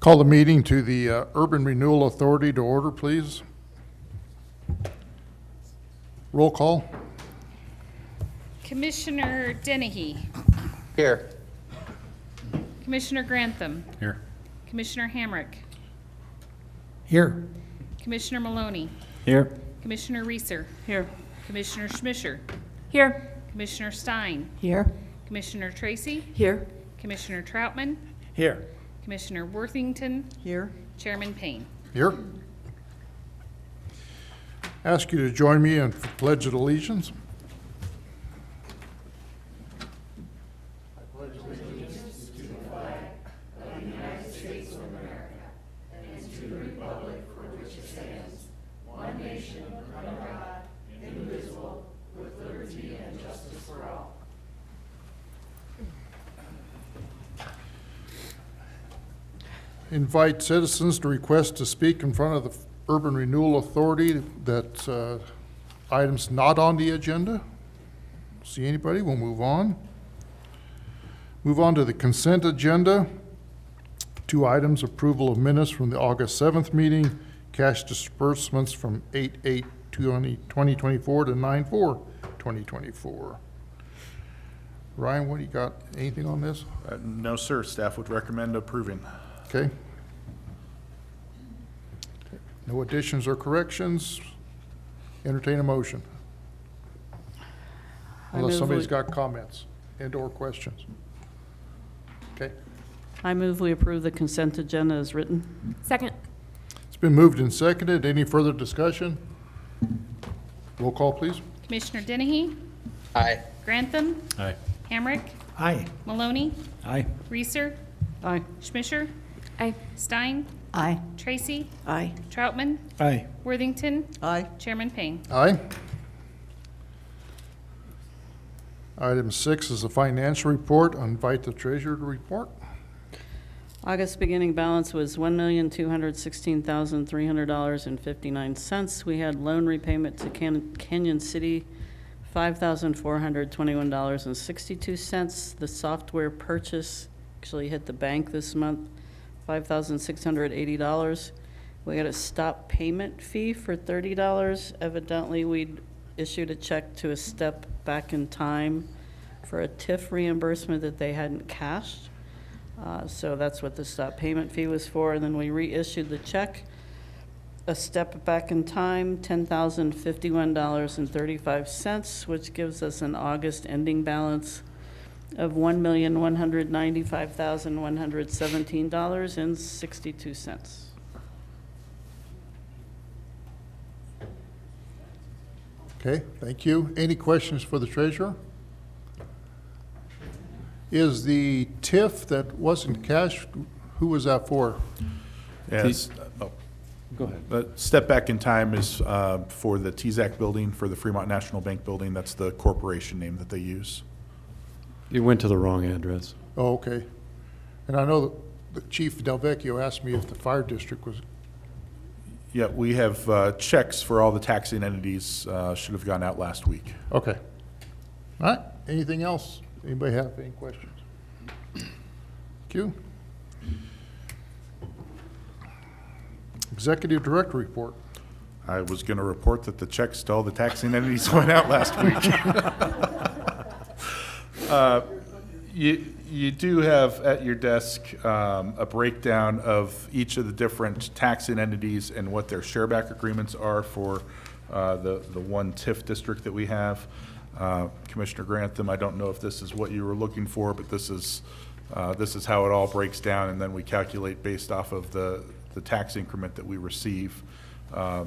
Call the meeting to the Urban Renewal Authority to order, please. Roll call. Commissioner Dennehy. Here. Commissioner Grantham. Here. Commissioner Hamrick. Here. Commissioner Maloney. Here. Commissioner Reeser. Here. Commissioner Schmischer. Here. Commissioner Stein. Here. Commissioner Tracy. Here. Commissioner Troutman. Here. Commissioner Worthington. Here. Chairman Payne. Here. Ask you to join me in the Pledge of Allegiance. Invite citizens to request to speak in front of the Urban Renewal Authority that items not on the agenda. See anybody? We'll move on. Move on to the consent agenda. 2 items: approval of minutes from the August 7th meeting, cash disbursements from 8/8/2024 to 9/4/2024. Ryan, what do you got? Anything on this? No, sir. Staff would recommend approving. Okay. No additions or corrections. Entertain a motion. Unless somebody's got comments and/or questions. Okay. I move we approve the consent agenda as written. Second. It's been moved and seconded. Any further discussion? Roll call, please. Commissioner Dennehy. Aye. Grantham. Aye. Hamrick. Aye. Maloney. Aye. Reeser. Aye. Schmischer. Aye. Stein. Aye. Tracy. Aye. Troutman. Aye. Worthington. Aye. Chairman Payne. Aye. Item 6 is a financial report. I invite the treasurer to report. August beginning balance was $1,216,300.59. We had loan repayment to Canyon City, $5,421.62. The software purchase actually hit the bank this month, $5,680. We got a stop payment fee for $30. Evidently, we'd issued a check to a Step Back in Time for a TIF reimbursement that they hadn't cashed. So that's what the stop payment fee was for. And then we reissued the check, a Step Back in Time, $10,051.35, which gives us an August ending balance of $1,195,117.62. Okay, thank you. Any questions for the treasurer? Is the TIF that wasn't cashed, who was that for? Yes. Go ahead. The step back in time is for the TZAC building, for the Fremont National Bank building. That's the corporation name that they use. You went to the wrong address. Oh, okay. And I know that Chief Delvecchio asked me if the fire district was, Yeah, we have checks for all the taxing entities, should have gone out last week. okay. All right, anything else? Anybody have any questions? Q? Executive Director report. I was going to report that the checks to all the taxing entities went out last week. You do have at your desk a breakdown of each of the different taxing entities and what their shareback agreements are for the one TIF district that we have. Commissioner Grantham, I don't know if this is what you were looking for, but this is how it all breaks down, and then we calculate based off of the tax increment that we receive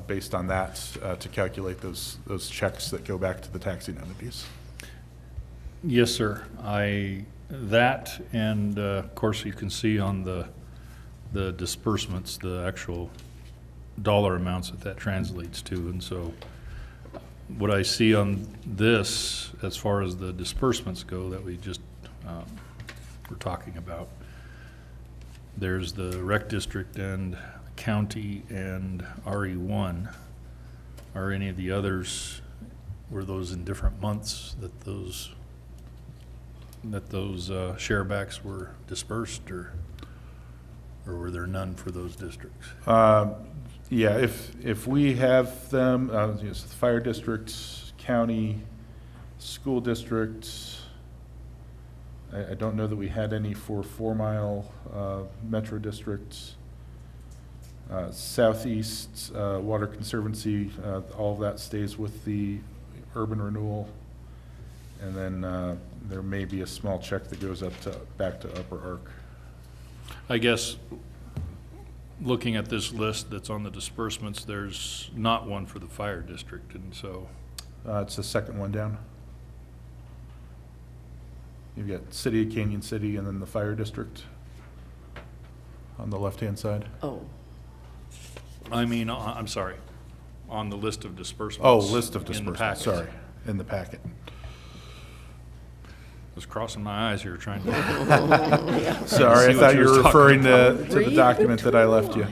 based on that to calculate those checks that go back to the taxing entities. Yes, sir. That and of course you can see on the disbursements, the actual dollar amounts that translates to. And so what I see on this, as far as the disbursements go that we just were talking about, there's the rec district and county and RE1. Are any of the others, were those in different months that those sharebacks were dispersed, or? or were there none for those districts? Yeah, if we have them, yes, the fire districts, county, school districts, I don't know that we had any for 4 Mile metro districts. Southeast Water Conservancy, all of that stays with the urban renewal. And then there may be a small check that goes up to, back to Upper Ark. I guess, looking at this list that's on the disbursements, there's not one for the fire district, and so, It's the second one down. You've got City of Canyon City and then the fire district on the left-hand side. Oh, I mean, I'm sorry, on the list of disbursements. Oh, list of in the disbursements, packet. sorry, in the packet. Was crossing my eyes here trying to, Sorry, I See what thought you you was were talking referring to the read document that I between left you.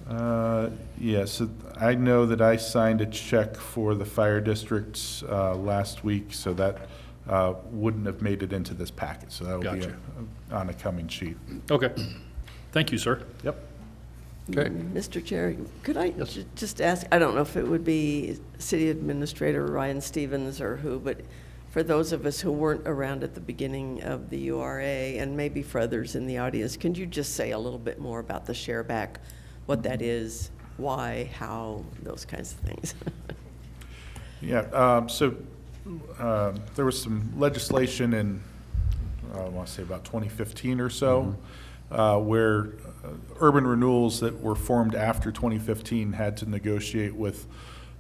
lines. Yeah, so I know that I signed a check for the fire districts last week, so that wouldn't have made it into this packet, so that will be Gotcha. on a coming sheet. okay. Thank you, sir. Yep. Okay. Mr. Chair, could I Yes. just ask, I don't know if it would be City Administrator Ryan Stevens or who, but for those of us who weren't around at the beginning of the URA, and maybe for others in the audience, can you just say a little bit more about the share back, what that is, why, how, those kinds of things? Yeah, so there was some legislation in, I want to say about 2015 or so, where urban renewals that were formed after 2015 had to negotiate with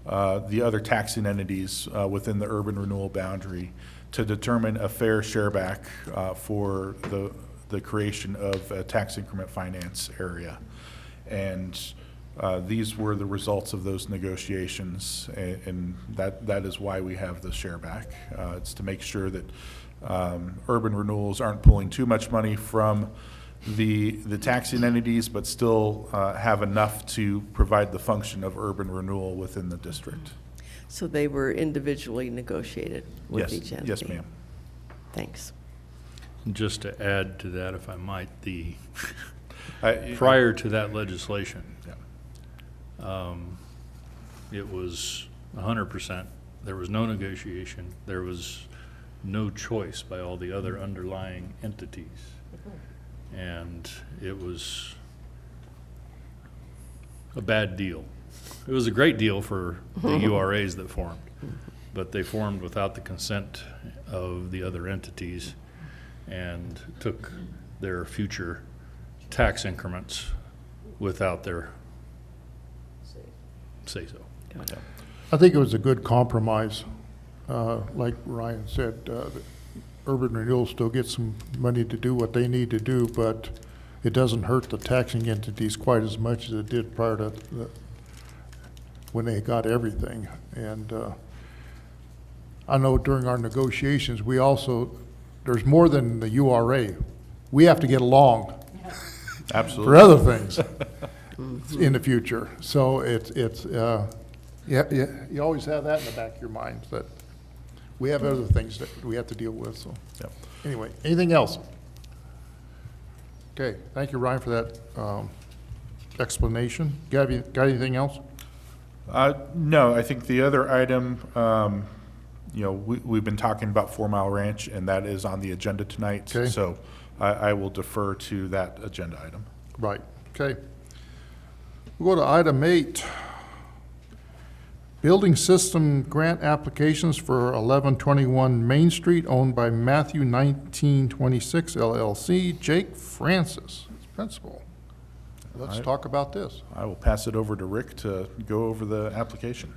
the other taxing entities within the urban renewal boundary to determine a fair share back for the creation of a tax increment finance area. And these were the results of those negotiations, and that is why we have the share back. It's to make sure that urban renewals aren't pulling too much money from the taxing entities, but still have enough to provide the function of urban renewal within the district. So they were individually negotiated with each entity? Yes, ma'am. Thanks. Just to add to that, if I might, I- prior to that legislation, Yeah. it was 100%. There was no negotiation. There was no choice by all the other underlying entities. And it was a bad deal. It was a great deal for the URAs that formed, but they formed without the consent of the other entities and took their future tax increments without their say-so. I think it was a good compromise. Like Ryan said, urban renewal still gets some money to do what they need to do, but it doesn't hurt the taxing entities quite as much as it did prior to when they got everything. And I know during our negotiations, we also, there's more than the URA. We have to get along Absolutely. for other things in the future. So you always have that in the back of your mind, that we have other things that we have to deal with, so. Yep. Anyway, anything else? Okay, thank you, Ryan, for that explanation. Got anything else? No, I think the other item, we've been talking about 4 Mile Ranch, and that is on the agenda tonight. Okay. So I will defer to that agenda item. Right, okay. We'll go to item 8. Building system grant applications for 1121 Main Street, owned by Matthew 1926 LLC, Jake Francis, principal. Let's Alright. talk about this. I will pass it over to Rick to go over the application.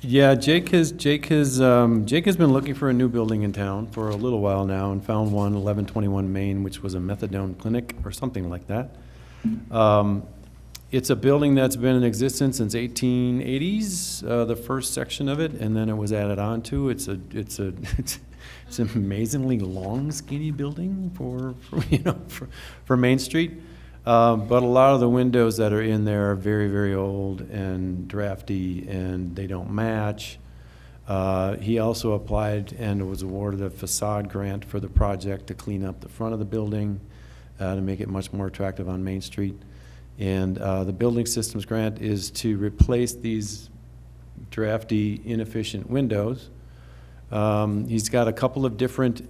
Yeah, Jake has been looking for a new building in town for a little while now and found one, 1121 Main, which was a methadone clinic or something like that. It's a building that's been in existence since 1880s, the first section of it, and then it was added on to. It's an amazingly long, skinny building for Main Street. But a lot of the windows that are in there are very, very old and drafty, and they don't match. He also applied and was awarded a facade grant for the project to clean up the front of the building. to make it much more attractive on Main Street. And the building systems grant is to replace these drafty, inefficient windows. He's got a couple of different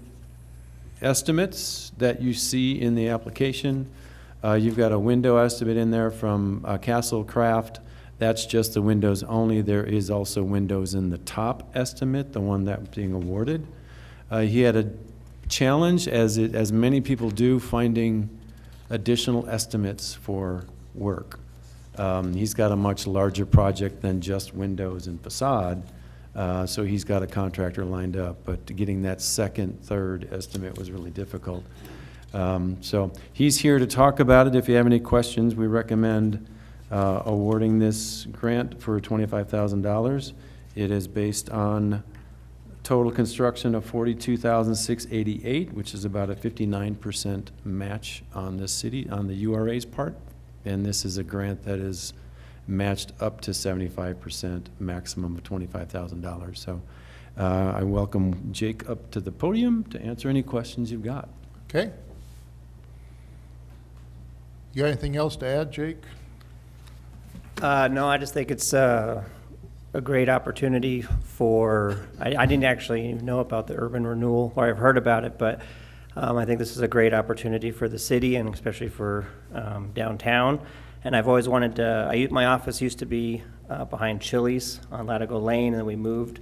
estimates that you see in the application. You've got a window estimate in there from Castle Craft. That's just the windows only. There is also windows in the top estimate, the one that's being awarded. He had a challenge, as many people do, finding additional estimates for work. He's got a much larger project than just windows and facade, so he's got a contractor lined up, but getting that second, third estimate was really difficult. So he's here to talk about it. If you have any questions, we recommend awarding this grant for $25,000. It is based on total construction of $42,688, which is about a 59% match on the URA's part. And this is a grant that is matched up to 75%, maximum of $25,000. So I welcome Jake up to the podium to answer any questions you've got. Okay. You got anything else to add, Jake? No, I just think it's a great opportunity for, I didn't actually know about the urban renewal, or I've heard about it, but I think this is a great opportunity for the city and especially for downtown. And I've always wanted to, my office used to be behind Chili's on Latigo Lane, and then we moved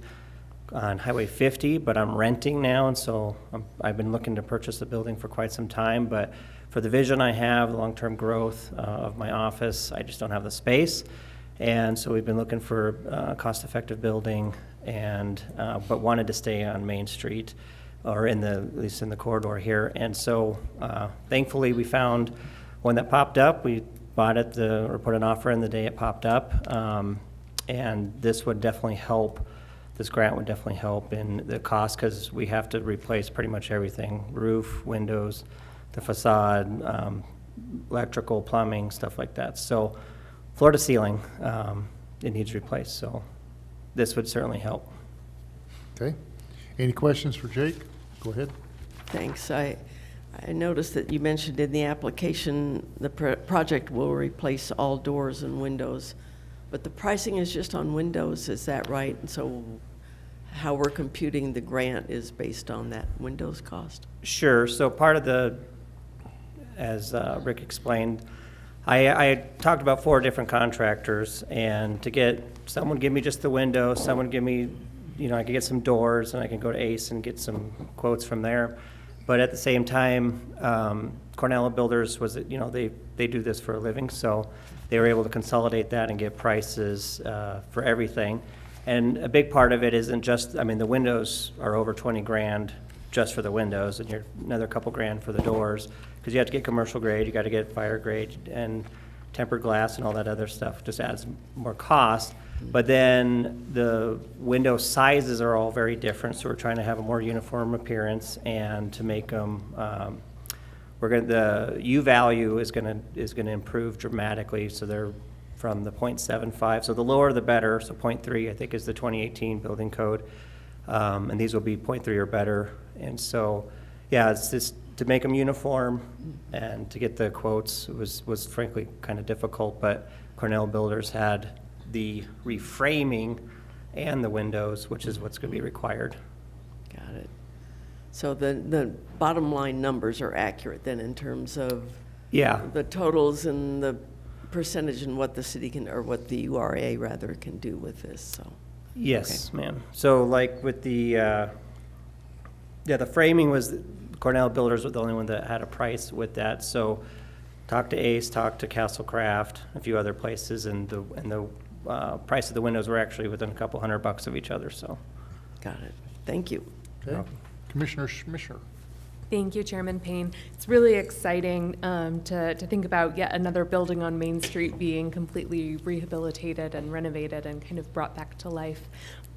on Highway 50, but I'm renting now, and so I've been looking to purchase the building for quite some time, but for the vision I have, the long-term growth of my office, I just don't have the space. And so we've been looking for a cost-effective building, and but wanted to stay on Main Street, or at least in the corridor here. And so thankfully we found one that popped up. We bought it or put an offer in the day it popped up. And this would definitely help. This grant would definitely help in the cost, because we have to replace pretty much everything: roof, windows, the facade, electrical, plumbing, stuff like that. So floor to ceiling, it needs replaced. So this would certainly help. Okay. Any questions for Jake? Go ahead. Thanks. I noticed that you mentioned in the application the project will replace all doors and windows, but the pricing is just on windows, is that right? And so how we're computing the grant is based on that windows cost? Sure. So part of the, as Rick explained, I talked about 4 different contractors, and to get someone give me just the window, someone give me, I could get some doors, and I can go to Ace and get some quotes from there. But at the same time, Cornell Builders they do this for a living, so they were able to consolidate that and get prices for everything. And a big part of it isn't just, the windows are over 20 grand just for the windows, and you're another couple grand for the doors, because you have to get commercial grade, you got to get fire grade and tempered glass and all that other stuff. Just adds more cost. But then the window sizes are all very different, so we're trying to have a more uniform appearance, and to make them, the U value is gonna improve dramatically. So they're from the 0.75, so the lower the better. So 0.3 I think is the 2018 building code, and these will be 0.3 or better. And so, yeah, it's just to make them uniform and to get the quotes was frankly kind of difficult. But Cornell Builders had the reframing and the windows, which is what's going to be required. Got it. So the bottom line numbers are accurate then, in terms of the totals and the percentage, and what the city can, or what the URA rather can do with this. So yes, ma'am. So like with the the framing was, Cornell Builders was the only one that had a price with that. So talked to Ace, talked to Castle Craft, a few other places, and the price of the windows were actually within a couple $100 of each other. So got it. Thank you. Okay. Commissioner Schmischer. Thank you, Chairman Payne. It's really exciting to think about yet another building on Main Street being completely rehabilitated and renovated and kind of brought back to life.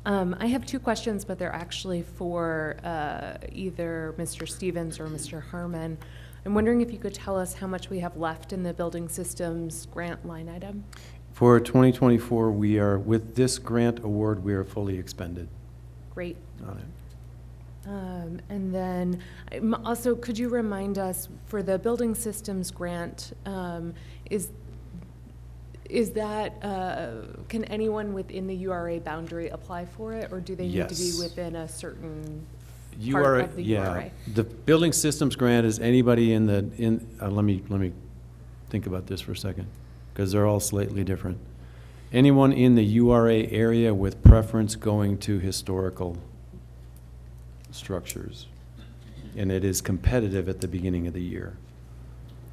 I have 2 questions, but they're actually for either Mr. Stevens or Mr. Herman. I'm wondering if you could tell us how much we have left in the building systems grant line item. For 2024, with this grant award, we are fully expended Great. on it. And then also, could you remind us for the building systems grant, is that, can anyone within the URA boundary apply for it, or do they need to be Yes. within a certain You part are, of the yeah. URA? The building systems grant is anybody let me think about this for a second, because they're all slightly different. Anyone in the URA area with preference going to historical structures. And it is competitive at the beginning of the year.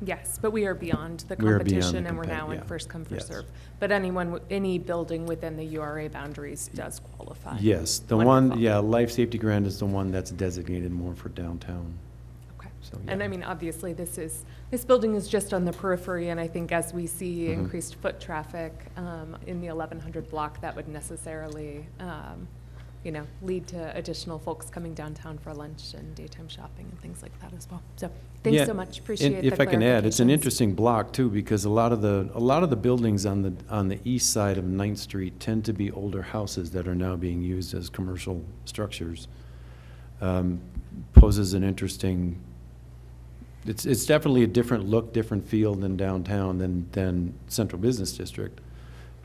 Yes, but we are beyond the We are beyond the competition, and we're now in yeah. first come, first Yes. serve. But any building within the URA boundaries does qualify. Yes, the one, Wonderful. yeah, life safety grant is the one that's designated more for downtown. Okay. So, And yeah. I mean, obviously, this building is just on the periphery, and I think as we see Mhm. increased foot traffic in the 1100 block, that would necessarily, lead to additional folks coming downtown for lunch and daytime shopping and things like that as well. So, thanks Yeah, so much, and appreciate the if I can add, it's an clarifications. interesting block too, because a lot of the buildings on the east side of 9th Street tend to be older houses that are now being used as commercial structures. Poses an interesting, it's definitely a different look, different feel than downtown than Central Business District.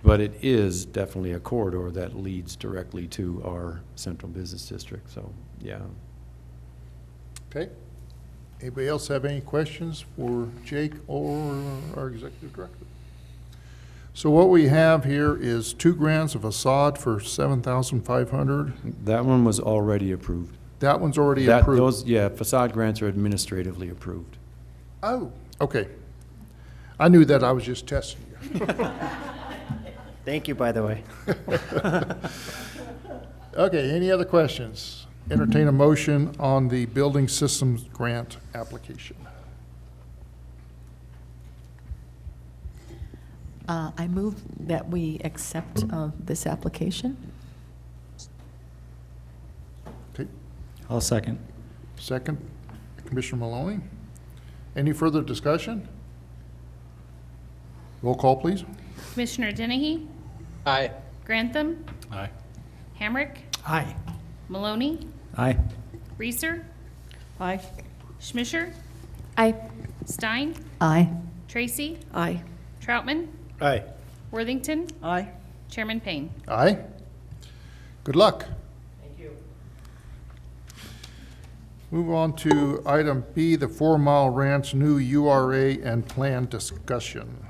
But it is definitely a corridor that leads directly to our Central Business District, so, yeah. Okay. Anybody else have any questions for Jake or our executive director? So what we have here is 2 grants, a facade for $7,500. That one was already approved. That one's already That, approved. those, yeah, facade grants are administratively approved. Oh, okay. I knew that, I was just testing you. Thank you, by the way. Okay, any other questions? Entertain a motion on the building systems grant application. I move that we accept this application. Okay, I'll second. second, Commissioner Maloney. Any further discussion? Roll call, please. Commissioner Dennehy? Aye. Grantham? Aye. Hamrick? Aye. Maloney? Aye. Reeser? Aye. Schmisher? Aye. Stein? Aye. Tracy? Aye. Troutman? Aye. Worthington? Aye. Chairman Payne? Aye. Good luck. Thank you. Move on to item B, the 4 Mile Ranch new URA and plan discussion.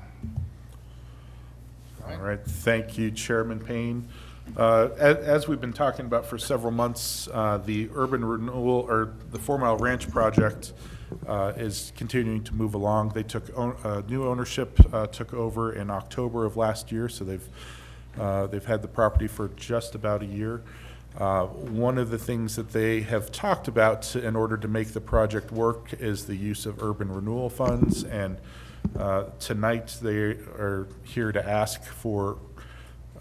All right, thank you, Chairman Payne. As we've been talking about for several months, the urban renewal, or the 4 Mile Ranch project is continuing to move along. They took, new ownership took over in October of last year, so they've had the property for just about a year. One of the things that they have talked about in order to make the project work is the use of urban renewal funds, and tonight they are here to ask for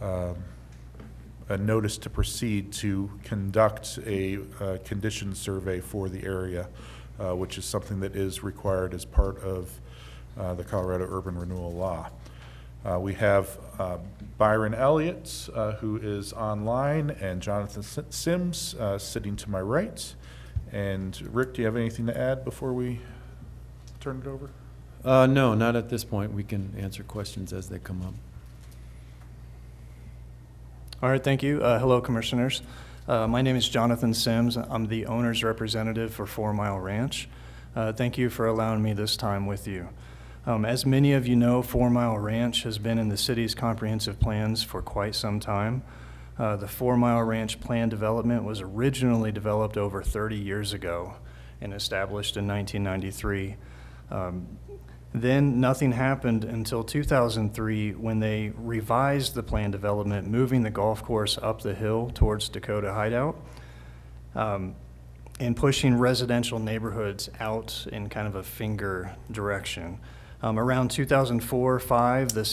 a notice to proceed to conduct a condition survey for the area, which is something that is required as part of the Colorado Urban Renewal Law. We have Byron Elliott, who is online, and Jonathan Sims sitting to my right. And Rick, do you have anything to add before we turn it over? No, not at this point. We can answer questions as they come up. All right, thank you. Hello, Commissioners. My name is Jonathan Sims. I'm the owner's representative for 4 Mile Ranch. Thank you for allowing me this time with you. As many of you know, 4 Mile Ranch has been in the city's comprehensive plans for quite some time. The 4 Mile Ranch plan development was originally developed over 30 years ago and established in 1993. Then nothing happened until 2003 when they revised the plan development, moving the golf course up the hill towards Dakota Hideout, and pushing residential neighborhoods out in kind of a finger direction. Around 2004-05, the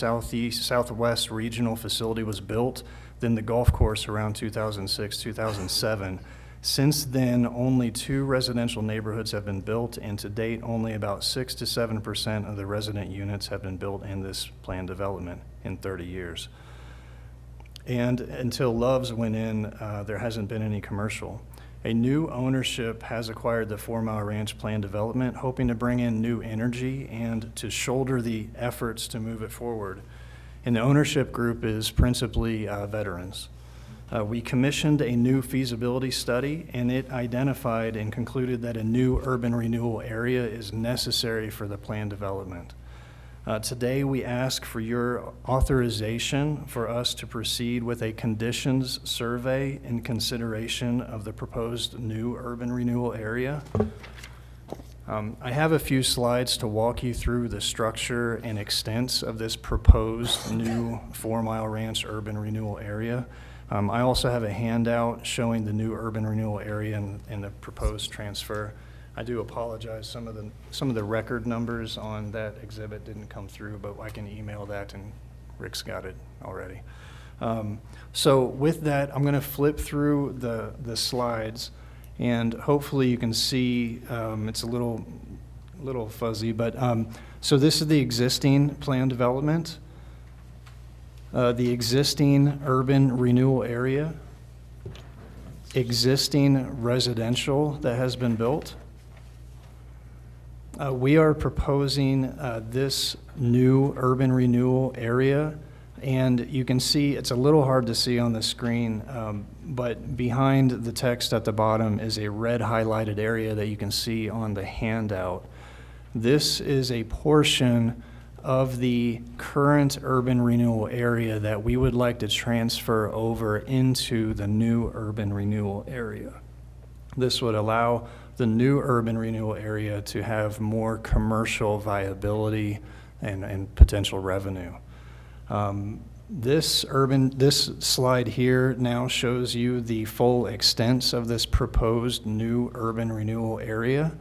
Southwest Regional Facility was built, then the golf course around 2006-2007. Since then, only 2 residential neighborhoods have been built, and to date, only about 6 to 7% of the resident units have been built in this planned development in 30 years. And until Love's went in, there hasn't been any commercial. A new ownership has acquired the 4 Mile Ranch Plan Development, hoping to bring in new energy and to shoulder the efforts to move it forward. And the ownership group is principally veterans. We commissioned a new feasibility study, and it identified and concluded that a new urban renewal area is necessary for the plan development. Today, we ask for your authorization for us to proceed with a conditions survey in consideration of the proposed new urban renewal area. I have a few slides to walk you through the structure and extents of this proposed new 4 Mile Ranch urban renewal area. I also have a handout showing the new urban renewal area and the proposed transfer. I do apologize, some of the record numbers on that exhibit didn't come through, but I can email that, and Rick's got it already. So with that, I'm going to flip through the slides, and hopefully you can see it's a little fuzzy, but so this is the existing plan development, the existing urban renewal area, existing residential that has been built. We are proposing this new urban renewal area, and you can see, it's a little hard to see on the screen, but behind the text at the bottom is a red highlighted area that you can see on the handout. This is a portion of the current urban renewal area that we would like to transfer over into the new urban renewal area. This would allow the new urban renewal area to have more commercial viability and potential revenue. This slide here now shows you the full extent of this proposed new urban renewal area.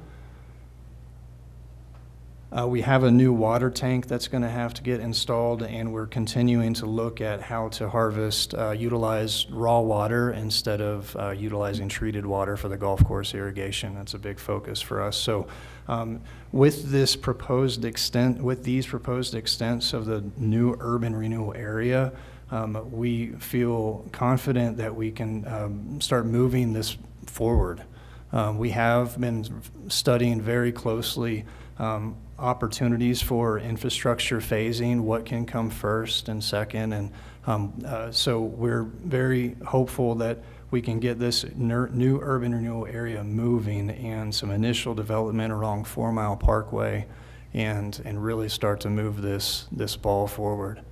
We have a new water tank that's going to have to get installed, and we're continuing to look at how to utilize raw water instead of utilizing treated water for the golf course irrigation. That's a big focus for us. So with these proposed extents of the new urban renewal area, we feel confident that we can start moving this forward. We have been studying very closely opportunities for infrastructure phasing, what can come first and second, and so we're very hopeful that we can get this new urban renewal area moving and some initial development along 4 Mile Parkway and really start to move this ball forward.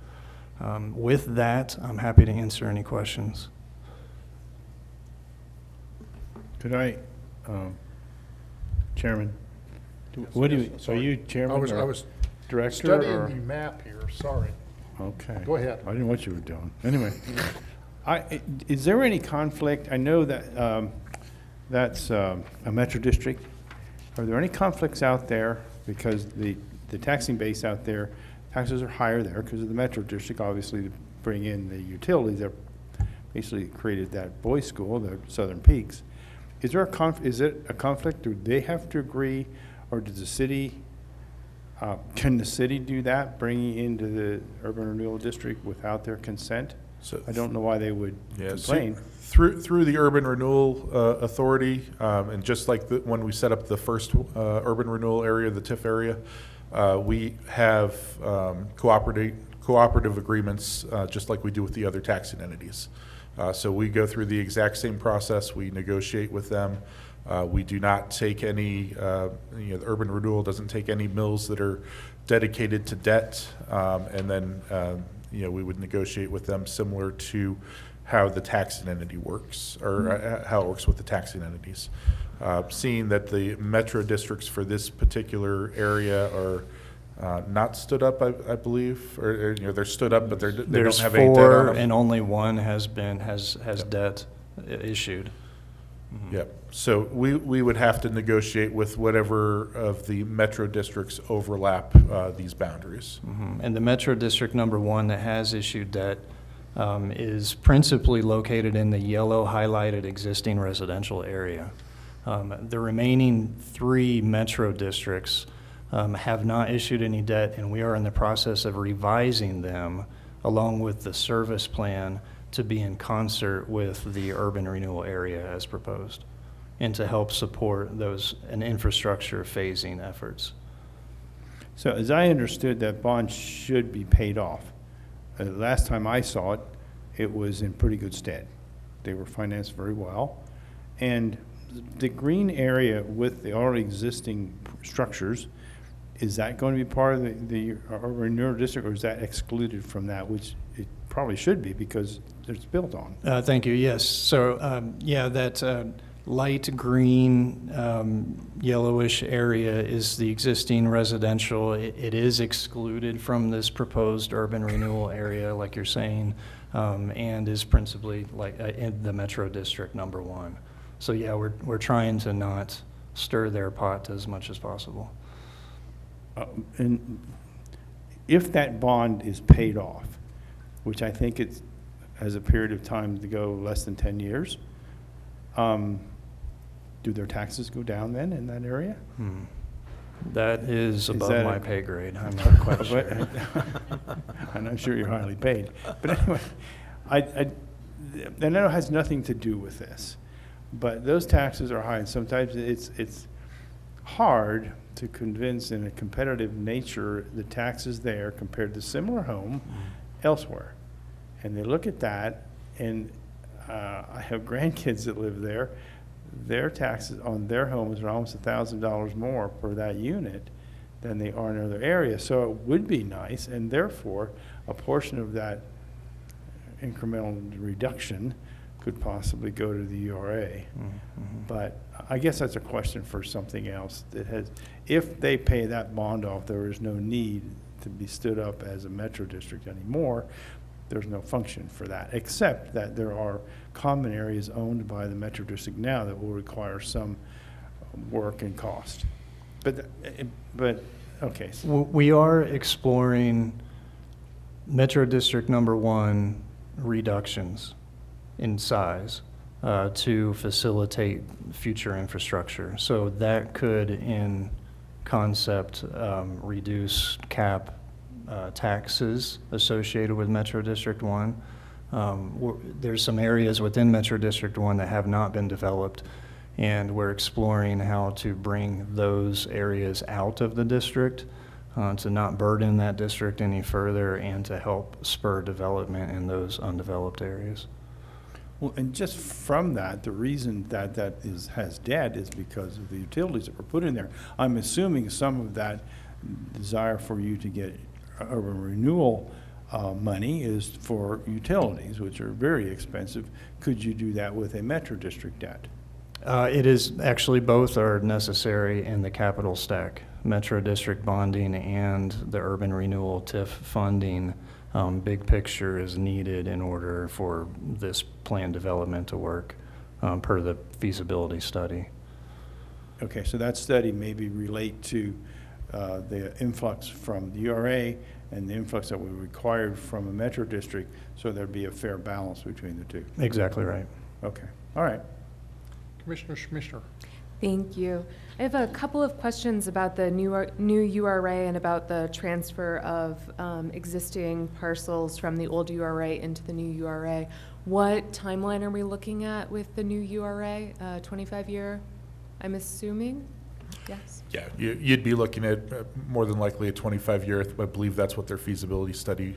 With that, I'm happy to answer any questions. Could I, Chairman? What do you, are you chairman I or was director? studying or? the map here, sorry. Okay. Go ahead. I didn't know what you were doing. Anyway, is there any conflict? I know that that's a metro district. Are there any conflicts out there? Because the taxing base out there, taxes are higher there because of the metro district, obviously, to bring in the utilities that basically created that boys' school, the Southern Peaks. Is there is it a conflict? Do they have to agree? Or does the city, can the city do that, bringing into the urban renewal district without their consent? So I don't know why they would complain. Through the Urban Renewal Authority, and just like when we set up the first urban renewal area, the TIF area, we have cooperative agreements, just like we do with the other taxing entities. So we go through the exact same process. We negotiate with them. We do not take any, the urban renewal doesn't take any mills that are dedicated to debt, and then, we would negotiate with them similar to how the taxing entity works, or how it works with the taxing entities. Seeing that the metro districts for this particular area are not stood up, I believe, or they're stood up, but they don't have any debt on There's 4, them. and only one has debt issued. Yep. So we would have to negotiate with whatever of the metro districts overlap these boundaries. Mm-hmm. And the Metro District number 1 that has issued debt is principally located in the yellow highlighted existing residential area. The remaining 3 metro districts have not issued any debt, and we are in the process of revising them along with the service plan to be in concert with the urban renewal area as proposed. and to help support those and infrastructure phasing efforts. So as I understood, that bond should be paid off. Last time I saw it, it was in pretty good stead. They were financed very well. And the green area with the already existing structures, is that going to be part of the urban renewal district, or is that excluded from that, which it probably should be because it's built on? Thank you. Yes. So, yeah, that light green, yellowish area is the existing residential. It is excluded from this proposed urban renewal area, like you're saying, and is principally like in the Metro District number 1. So, yeah, we're trying to not stir their pot as much as possible. And if that bond is paid off, which I think it has a period of time to go less than 10 years, do their taxes go down then in that area? That is above that my a- pay grade. I'm not quite sure. And I'm sure you're highly paid. But anyway, I know it has nothing to do with this, but those taxes are high, and sometimes it's hard to convince in a competitive nature the taxes there compared to similar home elsewhere. And they look at that, and I have grandkids that live there. Their taxes on their homes are almost $1,000 more per that unit than they are in other areas. So it would be nice, and therefore, a portion of that incremental reduction could possibly go to the URA. But I guess that's a question for something else that has, if they pay that bond off, there is no need to be stood up as a metro district anymore. There's no function for that, except that there are common areas owned by the metro district now that will require some work and cost. But okay. We are exploring Metro District number 1 reductions in size to facilitate future infrastructure. So that could, in concept, reduce cap taxes associated with Metro District 1. There's some areas within Metro District 1 that have not been developed, and we're exploring how to bring those areas out of the district to not burden that district any further and to help spur development in those undeveloped areas. Well, and just from that, the reason that has dead is because of the utilities that were put in there. I'm assuming some of that desire for you to get urban renewal money is for utilities, which are very expensive. Could you do that with a metro district debt? It is actually, both are necessary in the capital stack. Metro district bonding and the urban renewal TIF funding, big picture, is needed in order for this plan development to work per the feasibility study. Okay, so that study maybe relate to the influx from the URA and the influx that we required from a metro district, so there'd be a fair balance between the two. Exactly right. Okay, all right. Commissioner Schmischer. Thank you. I have a couple of questions about the new URA and about the transfer of existing parcels from the old URA into the new URA. What timeline are we looking at with the new URA? 25-year, I'm assuming? Yes. Yeah, you'd be looking at more than likely a 25-year. I believe that's what their feasibility study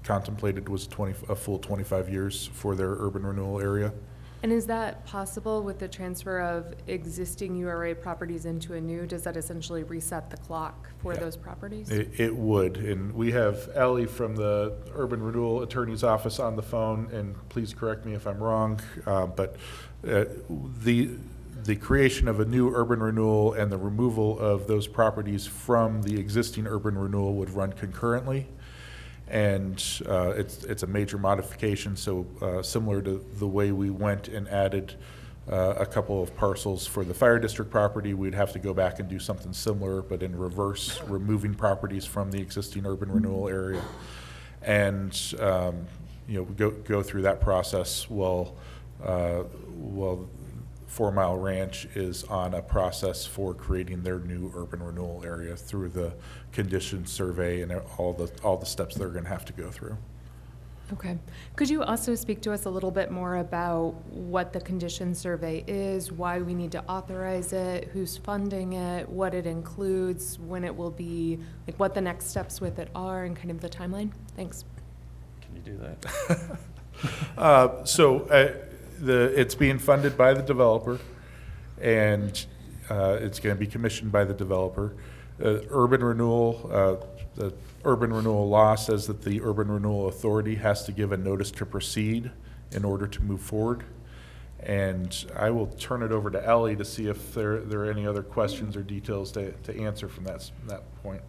contemplated, was a full 25 years for their urban renewal area. And is that possible with the transfer of existing URA properties into a new? Does that essentially reset the clock for those properties? It would, and we have Ellie from the Urban Renewal Attorney's Office on the phone, and please correct me if I'm wrong, but the creation of a new urban renewal and the removal of those properties from the existing urban renewal would run concurrently. And it's a major modification, so similar to the way we went and added a couple of parcels for the fire district property, we'd have to go back and do something similar, but in reverse, removing properties from the existing urban renewal area. And go through that process while 4 Mile Ranch is on a process for creating their new urban renewal area through the condition survey and all the steps they're going to have to go through. Okay. Could you also speak to us a little bit more about what the condition survey is, why we need to authorize it, who's funding it, what it includes, when it will be, like what the next steps with it are, and kind of the timeline? Thanks. Can you do that? It's being funded by the developer, and it's going to be commissioned by the developer. Urban renewal, the urban renewal law says that the urban renewal authority has to give a notice to proceed in order to move forward. And I will turn it over to Ellie to see if there are any other questions or details to answer from that point.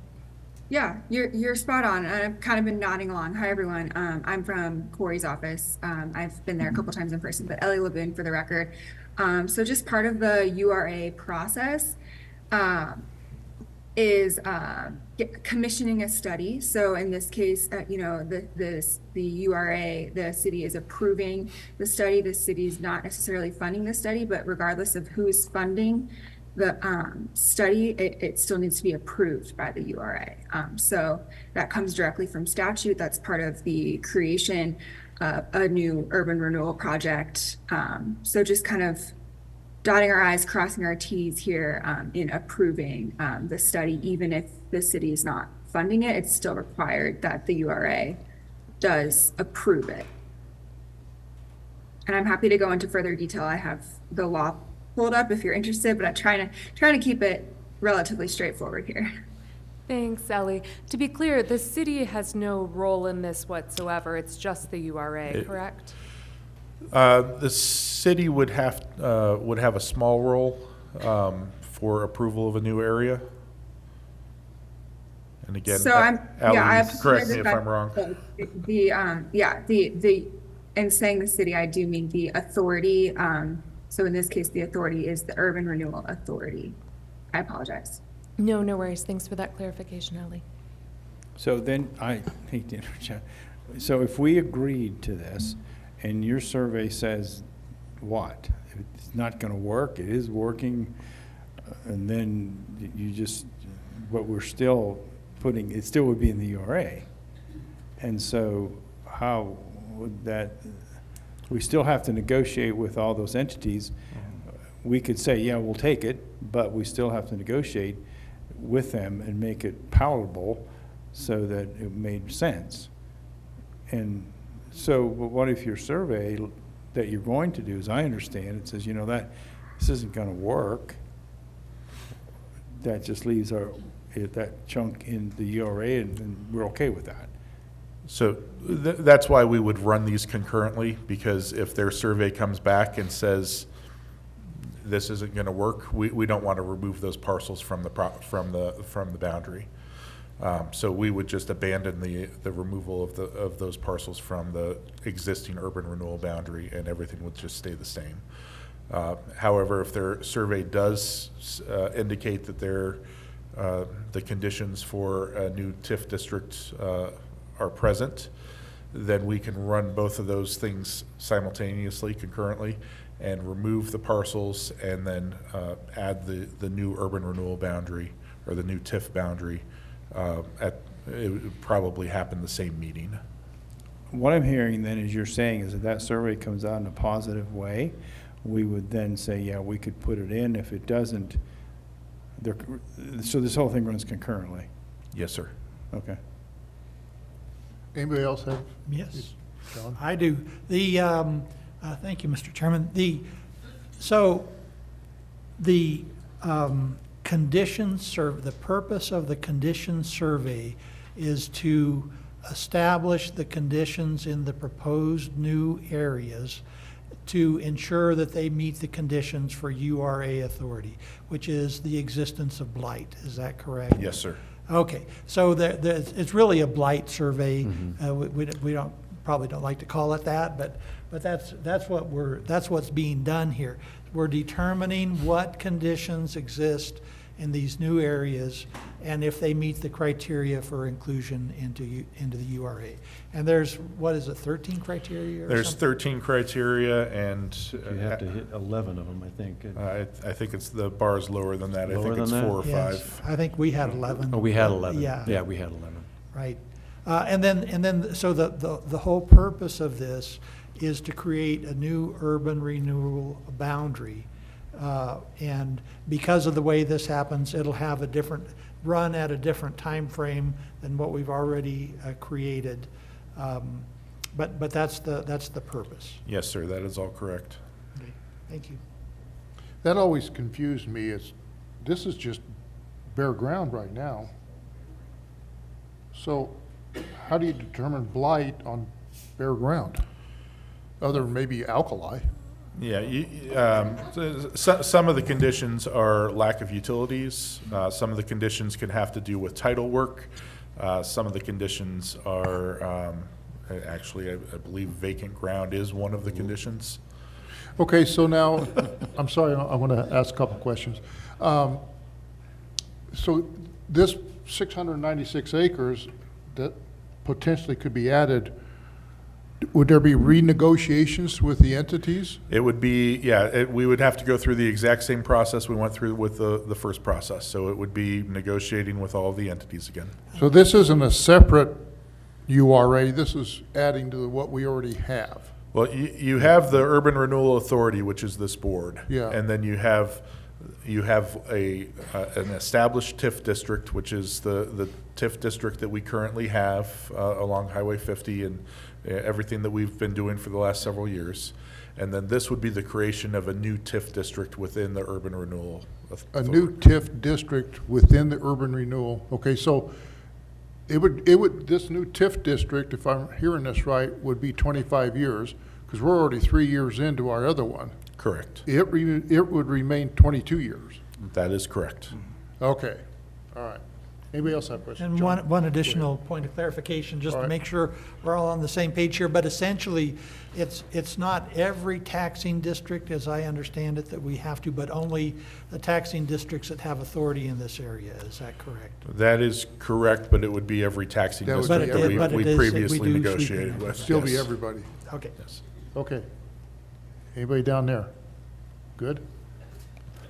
Yeah, you're spot on. I've kind of been nodding along. Hi, everyone. I'm from Corey's office. I've been there a couple times in person, but Ellie Levin for the record. So just part of the URA process is commissioning a study. So in this case, the URA, the city is approving the study. The city's not necessarily funding the study, but regardless of who's funding the study, it still needs to be approved by the URA. So that comes directly from statute. That's part of the creation of a new urban renewal project. So just kind of dotting our I's, crossing our T's here in approving the study. Even if the city is not funding it, it's still required that the URA does approve it. And I'm happy to go into further detail. I have the law pulled up if you're interested, but I'm trying to keep it relatively straightforward here. Thanks, Ellie. To be clear, the city has no role in this whatsoever. It's just the URA, correct? The city would have a small role for approval of a new area. And again, So correct me if I'm wrong. In saying the city, I do mean the authority. So in this case, the authority is the Urban Renewal Authority. I apologize. No worries. Thanks for that clarification, Ellie. So then, I hate to interject. So if we agreed to this, and your survey says what? It's not going to work, it is working, and then you just, but we're still putting, it still would be in the URA. And so how would that, we still have to negotiate with all those entities. We could say, yeah, we'll take it, but we still have to negotiate with them and make it palatable so that it made sense. And so what if your survey that you're going to do, as I understand, it says, that this isn't going to work. That just leaves that chunk in the URA, and we're okay with that. So that's why we would run these concurrently, because if their survey comes back and says this isn't going to work, we don't want to remove those parcels from the boundary. So we would just abandon the removal of those parcels from the existing urban renewal boundary, and everything would just stay the same. However, if their survey does indicate that the conditions for a new TIF district are present, then we can run both of those things simultaneously, concurrently, and remove the parcels, and then add the new urban renewal boundary or the new TIF boundary. It would probably happen the same meeting. What I'm hearing then is you're saying is that survey comes out in a positive way, we would then say, yeah, we could put it in. If it doesn't, so this whole thing runs concurrently? Yes, sir. Okay. Anybody else have? Yes, John? I do. Thank you, Mr. Chairman. The purpose of the condition survey is to establish the conditions in the proposed new areas to ensure that they meet the conditions for URA authority, which is the existence of blight. Is that correct? Yes, sir. Okay, so it's really a blight survey. Mm-hmm. We probably don't like to call it that, but that's what's being done here. We're determining what conditions exist in these new areas and if they meet the criteria for inclusion into the URA. And there's, what is it, 13 criteria or There's something? 13 criteria, and You have to hit 11 of them, I think. I think the bar is lower than that. I Lower think it's than that? 4 or Yes, 5. I think we had 11. Oh, we had 11. Yeah. Yeah, we had 11. Right. And then, so the whole purpose of this is to create a new urban renewal boundary. And because of the way this happens, it'll have a different, run at a different time frame than what we've already created. But that's the purpose. Yes, sir, that is all correct. Okay, thank you. That always confused me. This is just bare ground right now. So how do you determine blight on bare ground? Other than maybe alkali? Yeah, some of the conditions are lack of utilities. Some of the conditions can have to do with tidal work. Some of the conditions are, actually, I believe vacant ground is one of the conditions. Okay, so now, I'm sorry, I want to ask a couple questions. So this 696 acres that potentially could be added, would there be renegotiations with the entities? It would be, yeah, we would have to go through the exact same process we went through with the first process. So it would be negotiating with all the entities again. So this isn't a separate URA, this is adding to what we already have. Well, you have the Urban Renewal Authority, which is this board. Yeah. And then you have an established TIF district, which is the TIF district that we currently have along Highway 50 and everything that we've been doing for the last several years. And then this would be the creation of a new TIF district within the Urban Renewal Authority. A new TIF district within the urban renewal. Okay, so it would, this new TIF district, if I'm hearing this right, would be 25 years, because we're already 3 years into our other one. Correct. It would remain 22 years. That is correct. Okay, all right. Anybody else have questions? And John? one additional point of clarification, just All to right. make sure we're all on the same page here, but essentially, it's not every taxing district, as I understand it, that we have to, but only the taxing districts that have authority in this area. Is that correct? That is correct, but it would be every taxing That would district be that every- but it we is- previously we do negotiated sweep it. with. Still be Yes. everybody. Okay. Yes. Okay. Anybody down there? Good?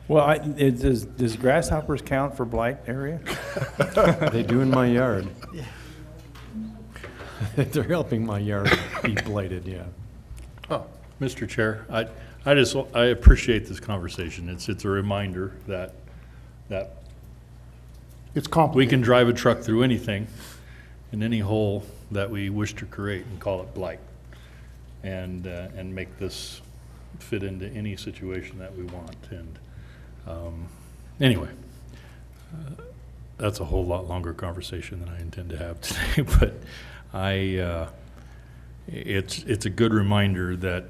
Well, does grasshoppers count for blight area? They do in my yard. They're helping my yard be blighted, yeah. Oh, Mr. Chair, I appreciate this conversation. It's a reminder that it's we complicated. can drive a truck through anything in any hole that we wish to create and call it blight, and make this fit into any situation that we want. And anyway, that's a whole lot longer conversation than I intend to have today. But it's a good reminder that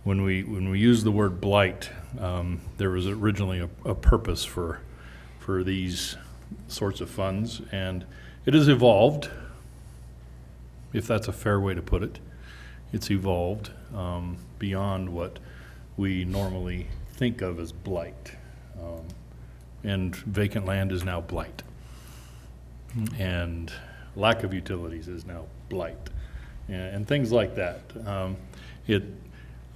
when we use the word blight, there was originally a purpose for these sorts of funds, and it has evolved, if that's a fair way to put it. It's evolved beyond what we normally think of as blight. And vacant land is now blight. And lack of utilities is now blight. And things like that.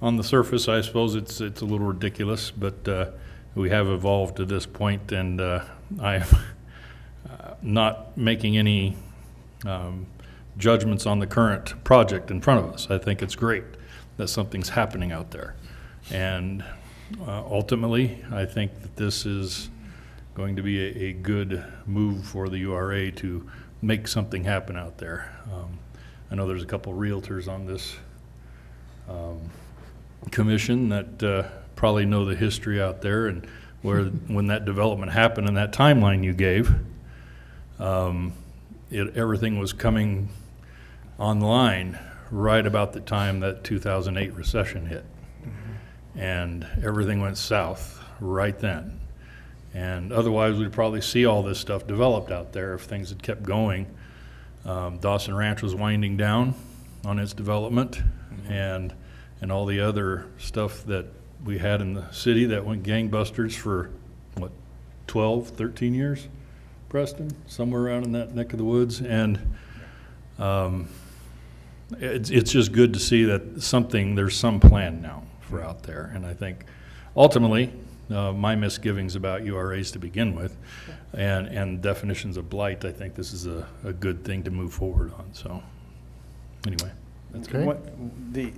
On the surface, I suppose it's a little ridiculous, but we have evolved to this point, and I'm not making any judgments on the current project in front of us. I think it's great that something's happening out there. And ultimately, I think that this is going to be a good move for the URA to make something happen out there. I know there's a couple realtors on this commission that probably know the history out there, and when that development happened and that timeline you gave, everything was coming online right about the time that 2008 recession hit. And everything went south right then. And otherwise, we'd probably see all this stuff developed out there if things had kept going. Dawson Ranch was winding down on its development, and all the other stuff that we had in the city that went gangbusters for, 12, 13 years, Preston? Somewhere around in that neck of the woods. And it's just good to see that there's some plan now for out there. And I think ultimately, my misgivings about URAs to begin with, and definitions of blight, I think this is a good thing to move forward on, so, anyway. That's Okay. What, the.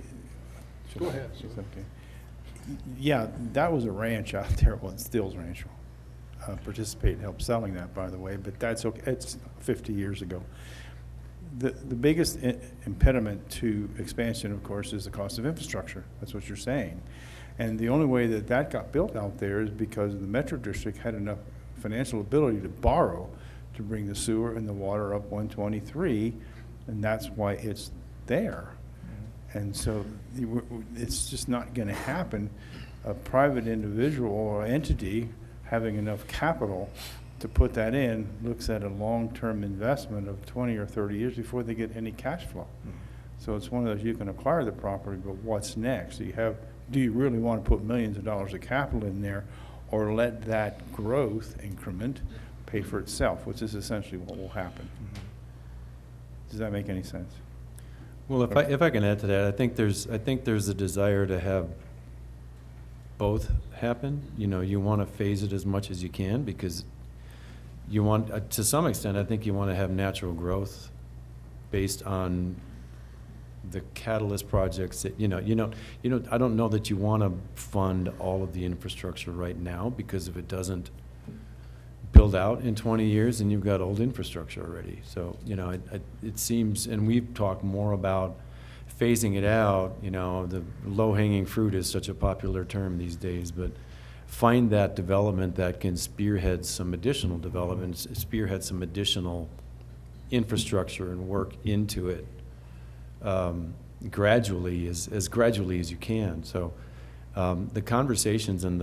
Go ahead. It's okay. Yeah, that was a ranch out there, well, Stills Ranch. Participate, helped selling that, by the way, but that's okay, it's 50 years ago. The biggest impediment to expansion, of course, is the cost of infrastructure. That's what you're saying. And the only way that that got built out there is because the Metro District had enough financial ability to borrow to bring the sewer and the water up 123, and that's why it's there. And so it's just not going to happen. A private individual or entity having enough capital to put that in looks at a long-term investment of 20 or 30 years before they get any cash flow. So it's one of those, you can acquire the property, but what's next? Do you really want to put millions of dollars of capital in there, or let that growth increment pay for itself, which is essentially what will happen? Does that make any sense? Well, if I can add to that, I think there's a desire to have both happen. You know, you want to phase it as much as you can because you want, to some extent, I think you want to have natural growth based on the catalyst projects that, I don't know that you want to fund all of the infrastructure right now, because if it doesn't build out in 20 years, then you've got old infrastructure already. So, it seems, and we've talked more about phasing it out, the low-hanging fruit is such a popular term these days, but find that development that can spearhead some additional development, spearhead some additional infrastructure and work into it gradually, as gradually as you can. So the conversations and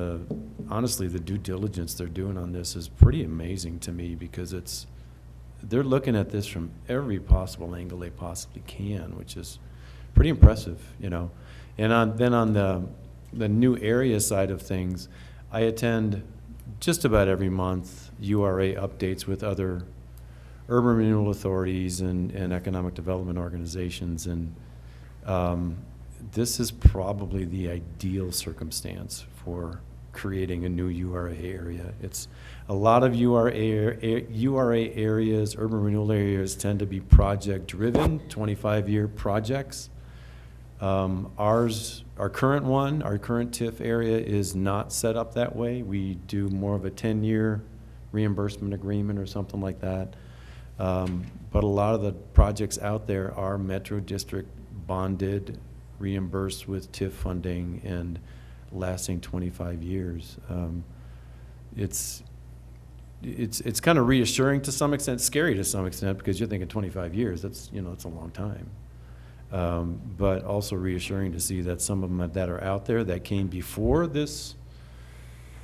honestly, the due diligence they're doing on this is pretty amazing to me, because they're looking at this from every possible angle they possibly can, which is pretty impressive, And then on the new area side of things, I attend just about every month URA updates with other urban renewal authorities and economic development organizations, and this is probably the ideal circumstance for creating a new URA area. It's a lot of URA areas, urban renewal areas, tend to be project-driven, 25-year projects. Our current TIF area is not set up that way. We do more of a 10-year reimbursement agreement or something like that. But a lot of the projects out there are Metro District bonded, reimbursed with TIF funding, and lasting 25 years. It's kind of reassuring to some extent, scary to some extent, because you're thinking 25 years, it's a long time. But also reassuring to see that some of them that are out there that came before this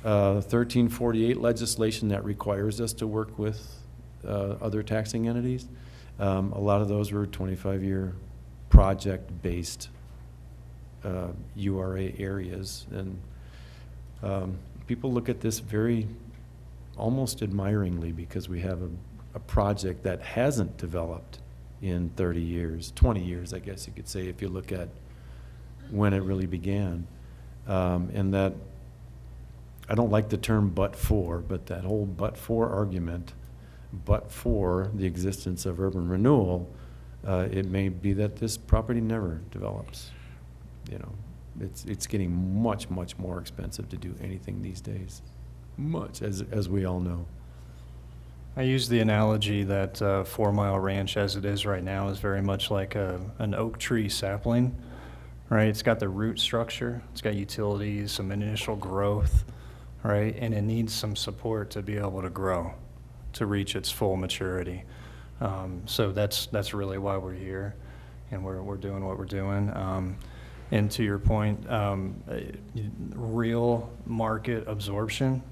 1348 legislation that requires us to work with other taxing entities, a lot of those were 25-year project-based URA areas, and people look at this very almost admiringly, because we have a project that hasn't developed in 30 years, 20 years, I guess you could say, if you look at when it really began. And that, I don't like the term but that whole but for argument, but for the existence of urban renewal, it may be that this property never develops. It's getting much, much more expensive to do anything these days, much, as we all know. I use the analogy that 4 Mile Ranch, as it is right now, is very much like an oak tree sapling, right? It's got the root structure, it's got utilities, some initial growth, right? And it needs some support to be able to grow, to reach its full maturity. So that's really why we're here, and we're doing what we're doing. And to your point, real market absorption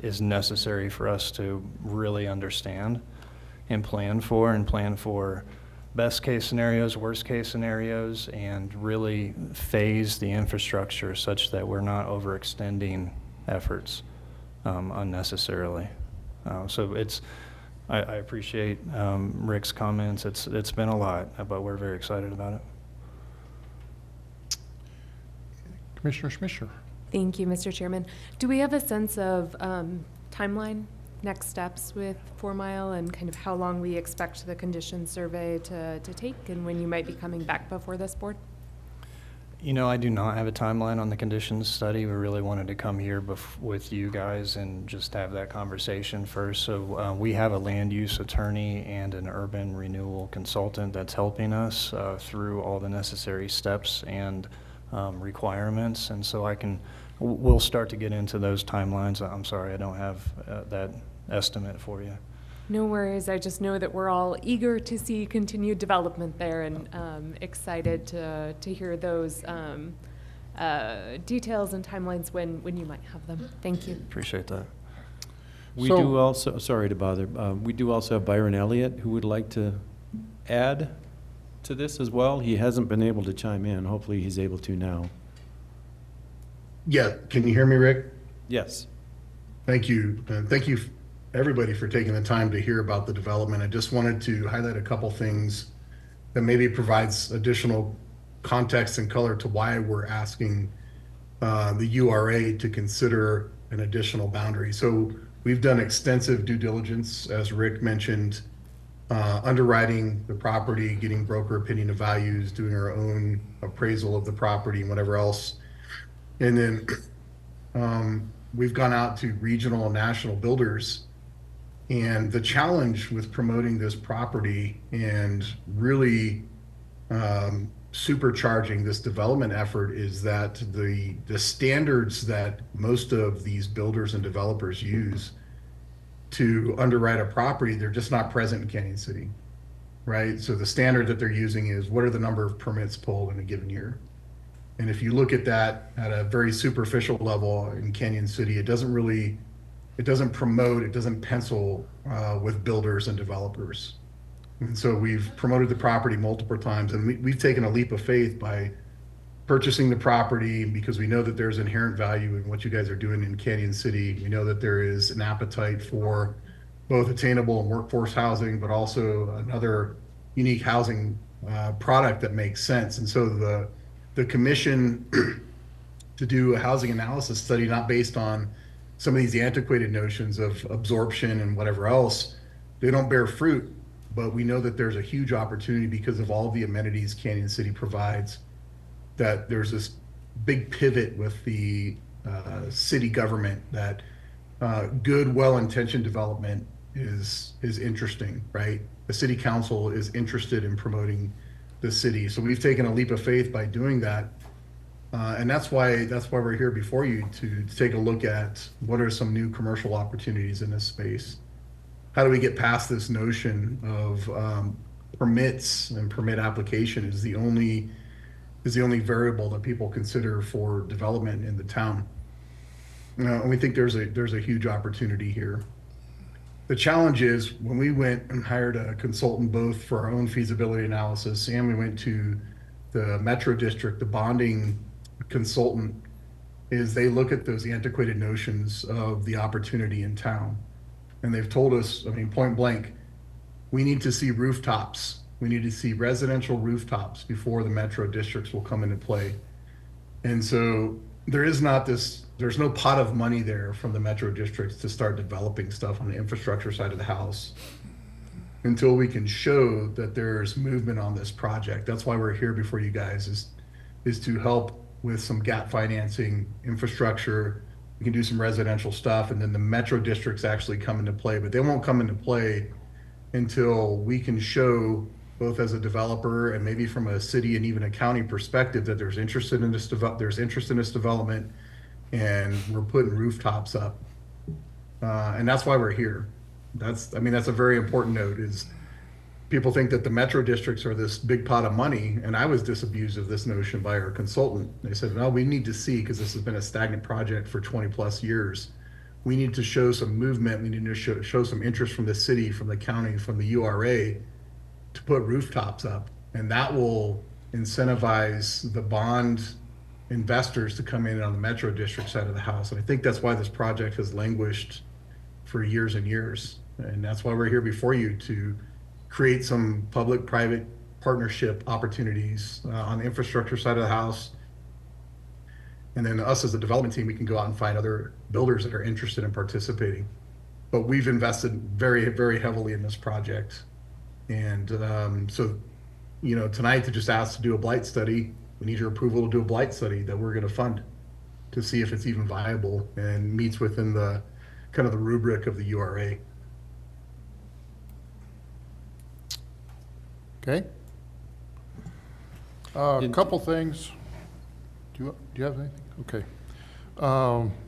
is necessary for us to really understand and plan for best case scenarios, worst case scenarios, and really phase the infrastructure such that we're not overextending efforts unnecessarily. So I appreciate Rick's comments. It's been a lot, but we're very excited about it. Commissioner Schmischer. Thank you, Mr. Chairman. Do we have a sense of timeline, next steps with 4 Mile, and kind of how long we expect the condition survey to take, and when you might be coming back before this board? You know, I do not have a timeline on the conditions study. We really wanted to come here with you guys and just have that conversation first. So we have a land use attorney and an urban renewal consultant that's helping us through all the necessary steps and requirements. And so we'll start to get into those timelines. I'm sorry, I don't have that estimate for you. No worries. I just know that we're all eager to see continued development there, and excited to hear those details and timelines when you might have them. Thank you. Appreciate that. We So- do also, sorry to bother, we do also have Byron Elliott, who would like to add to this as well. He hasn't been able to chime in. Hopefully he's able to now. Yeah, can you hear me, Rick? Yes. Thank you. And thank you, everybody, for taking the time to hear about the development. I just wanted to highlight a couple things that maybe provides additional context and color to why we're asking the URA to consider an additional boundary. So we've done extensive due diligence, as Rick mentioned, underwriting the property, getting broker opinion of values, doing our own appraisal of the property and whatever else. And then we've gone out to regional and national builders. And the challenge with promoting this property and really supercharging this development effort is that the standards that most of these builders and developers use to underwrite a property, they're just not present in Canyon City, right? So the standard that they're using is what are the number of permits pulled in a given year? And if you look at that at a very superficial level in Canyon City, it doesn't promote, it doesn't pencil with builders and developers. And so we've promoted the property multiple times, and we've taken a leap of faith by purchasing the property because we know that there's inherent value in what you guys are doing in Canyon City. We know that there is an appetite for both attainable and workforce housing, but also another unique housing product that makes sense. And so the commission to do a housing analysis study, not based on some of these antiquated notions of absorption and whatever else, they don't bear fruit. But we know that there's a huge opportunity because of all the amenities Canyon City provides, that there's this big pivot with the city government that good, well-intentioned development is interesting, right? The city council is interested in promoting the city. So we've taken a leap of faith by doing that. And that's why we're here before you to take a look at what are some new commercial opportunities in this space. How do we get past this notion of permits and permit application is the only variable that people consider for development in the town. And we think there's a huge opportunity here. The challenge is when we went and hired a consultant both for our own feasibility analysis and we went to the Metro District, the bonding consultant, is they look at those antiquated notions of the opportunity in town. And they've told us, I mean, point blank, we need to see rooftops. We need to see residential rooftops before the Metro Districts will come into play. And so there's no pot of money there from the Metro Districts to start developing stuff on the infrastructure side of the house until we can show that there's movement on this project. That's why we're here before you guys, is to help with some gap financing, infrastructure. We can do some residential stuff, and then the Metro Districts actually come into play, but they won't come into play until we can show, both as a developer and maybe from a city and even a county perspective, that there's interest in this development, and we're putting rooftops up. And that's why we're here. That's a very important note, is people think that the Metro Districts are this big pot of money, and I was disabused of this notion by our consultant. They said, no, we need to see, because this has been a stagnant project for 20 plus years. We need to show some movement. We need to show some interest from the city, from the county, from the URA to put rooftops up. And that will incentivize the bond investors to come in on the Metro District side of the house. And I think that's why this project has languished for years and years. And that's why we're here before you, to create some public-private partnership opportunities on the infrastructure side of the house. And then us as a development team, we can go out and find other builders that are interested in participating. But we've invested very, very heavily in this project. And so, you know, tonight to just ask to do a blight study, we need your approval to do a blight study that we're going to fund to see if it's even viable and meets within the kind of the rubric of the URA. Okay. A couple things. Do you have anything? Okay.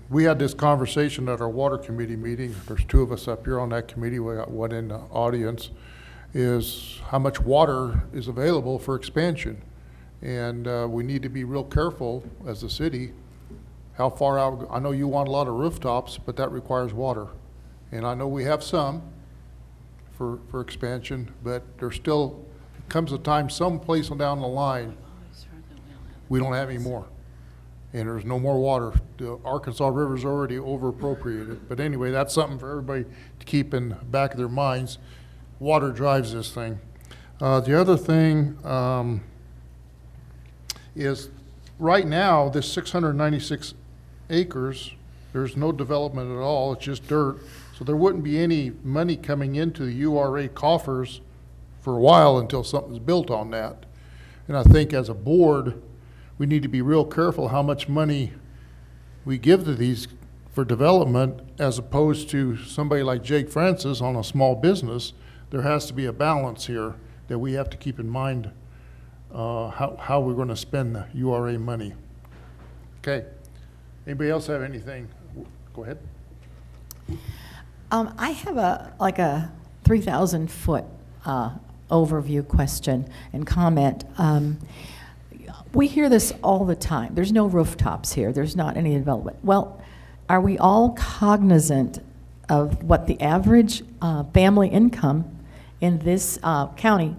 We had this conversation at our water committee meeting. There's two of us up here on that committee. We got one in the audience. Is how much water is available for expansion. And we need to be real careful as a city how far out. I know you want a lot of rooftops, but that requires water. And I know we have some for expansion, but there's still comes a time someplace down the line we don't have any more. And there's no more water. The Arkansas River's already over appropriated. But anyway, that's something for everybody to keep in the back of their minds. Water drives this thing. The other thing is right now, this 696 acres, there's no development at all. It's just dirt. So there wouldn't be any money coming into the URA coffers for a while until something's built on that. And I think as a board, we need to be real careful how much money we give to these for development as opposed to somebody like Jake Francis on a small business. There has to be a balance here that we have to keep in mind how we're going to spend the URA money. Okay. Anybody else have anything? Go ahead. I have a 3,000 foot overview question and comment. We hear this all the time. There's no rooftops here. There's not any development. Well, are we all cognizant of what the average family income in this county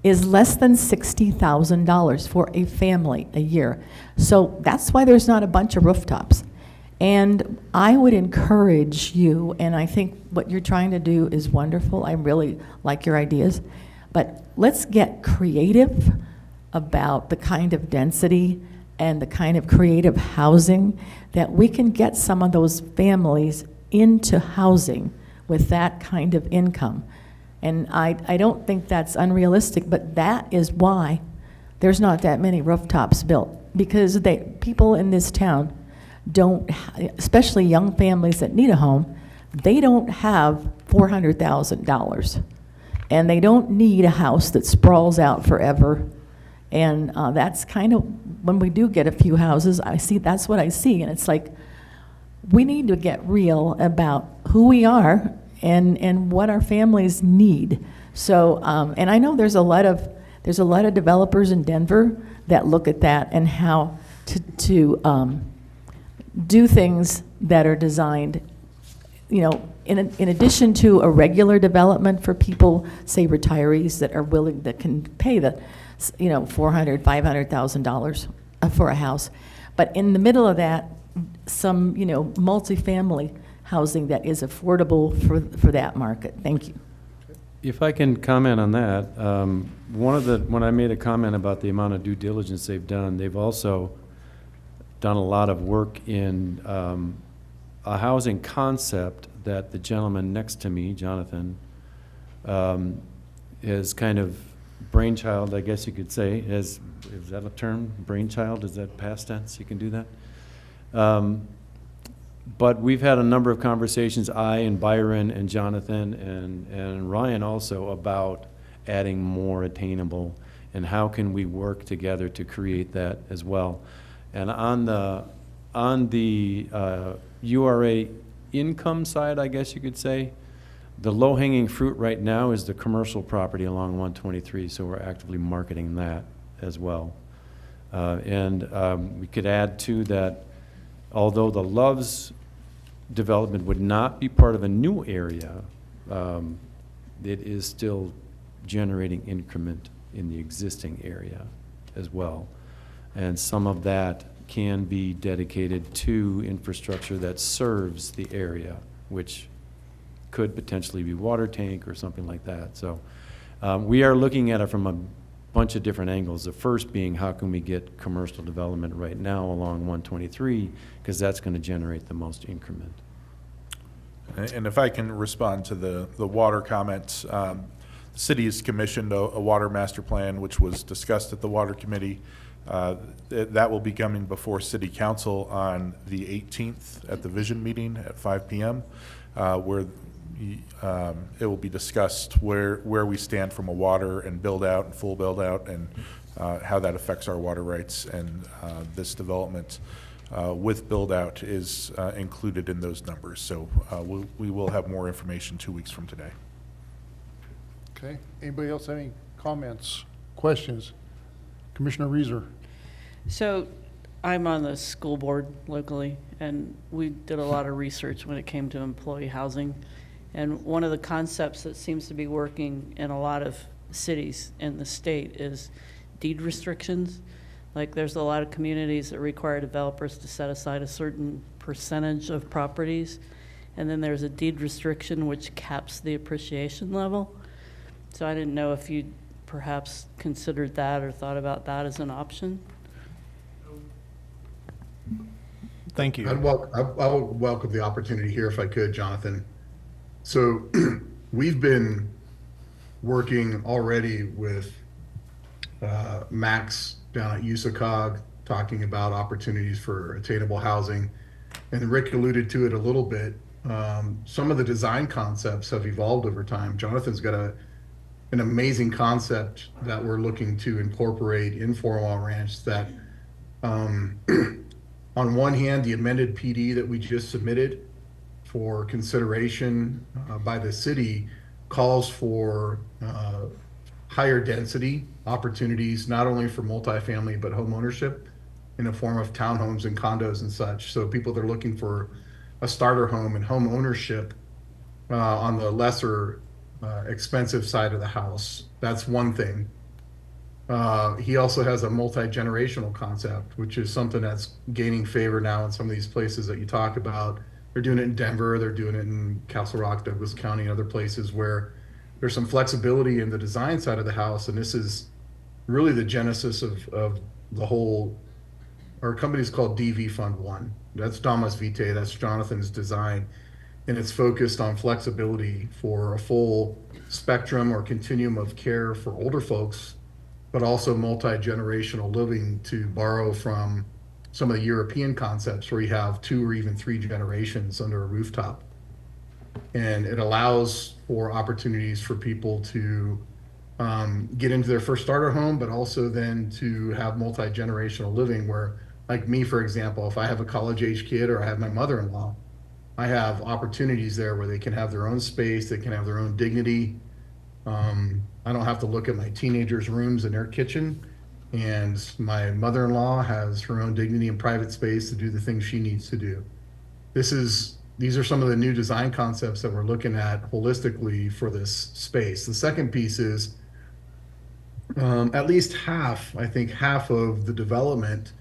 is? Less than $60,000 for a family a year. So that's why there's not a bunch of rooftops. And I would encourage you, and I think what you're trying to do is wonderful. I really like your ideas. But let's get creative about the kind of density and the kind of creative housing that we can get some of those families into housing with that kind of income. And I don't think that's unrealistic, but that is why there's not that many rooftops built, because people in this town don't, especially young families that need a home, they don't have $400,000. And they don't need a house that sprawls out forever. And that's kind of, when we do get a few houses, that's what I see. And it's like, we need to get real about who we are and what our families need. So, and I know there's a lot of developers in Denver that look at that and how to do things that are designed, you know, in addition to a regular development for people, say retirees that are willing, that can pay the, you know, $400,000, $500,000 for a house. But in the middle of that, some, you know, multifamily housing that is affordable for that market. Thank you. If I can comment on that, when I made a comment about the amount of due diligence they've done, they've also done a lot of work in a housing concept that the gentleman next to me, Jonathan, is kind of brainchild, I guess you could say. Is that a term? Brainchild? Is that past tense? You can do that? But we've had a number of conversations, I and Byron and Jonathan and Ryan also, about adding more attainable and how can we work together to create that as well. And on the URA income side, I guess you could say, the low-hanging fruit right now is the commercial property along 123, so we're actively marketing that as well. We could add to that, although the Loves development would not be part of a new area, it is still generating increment in the existing area as well. And some of that can be dedicated to infrastructure that serves the area, which could potentially be water tank or something like that. So we are looking at it from bunch of different angles. The first being, how can we get commercial development right now along 123, because that's going to generate the most increment. And if I can respond to the water comments, the city has commissioned a water master plan, which was discussed at the water committee. That will be coming before city council on the 18th at the vision meeting at 5 p.m., where it will be discussed where we stand from a water and build out and full build out, and how that affects our water rights. And this development with build out is included in those numbers. So we will have more information 2 weeks from today. Okay, anybody else have any comments, questions? Commissioner Reeser. So I'm on the school board locally, and we did a lot of research when it came to employee housing. And one of the concepts that seems to be working in a lot of cities in the state is deed restrictions. Like, there's a lot of communities that require developers to set aside a certain percentage of properties, and then there's a deed restriction which caps the appreciation level. So I didn't know if you perhaps considered that or thought about that as an option. Thank you. I would welcome the opportunity here if I could, Jonathan. So we've been working already with Max down at USACOG, talking about opportunities for attainable housing. And Rick alluded to it a little bit. Some of the design concepts have evolved over time. Jonathan's got an amazing concept that we're looking to incorporate in 4 Mile Ranch that, on one hand, the amended PD that we just submitted for consideration by the city calls for higher density opportunities, not only for multifamily, but home ownership in the form of townhomes and condos and such. So people that are looking for a starter home and home ownership on the lesser expensive side of the house. That's one thing. He also has a multi-generational concept, which is something that's gaining favor now in some of these places that you talk about. They're doing it in Denver, they're doing it in Castle Rock, Douglas County, and other places where there's some flexibility in the design side of the house. And this is really the genesis of the whole, our company is called DV Fund 1. That's Damas Vitae, that's Jonathan's design. And it's focused on flexibility for a full spectrum or continuum of care for older folks, but also multi-generational living, to borrow from some of the European concepts where you have 2 or even 3 generations under a rooftop. And it allows for opportunities for people to get into their first starter home, but also then to have multi-generational living where, like me, for example, if I have a college-age kid or I have my mother-in-law, I have opportunities there where they can have their own space, they can have their own dignity. I don't have to look at my teenagers' rooms in their kitchen, and my mother-in-law has her own dignity and private space to do the things she needs to do. These are some of the new design concepts that we're looking at holistically for this space. The second piece is at least half of the development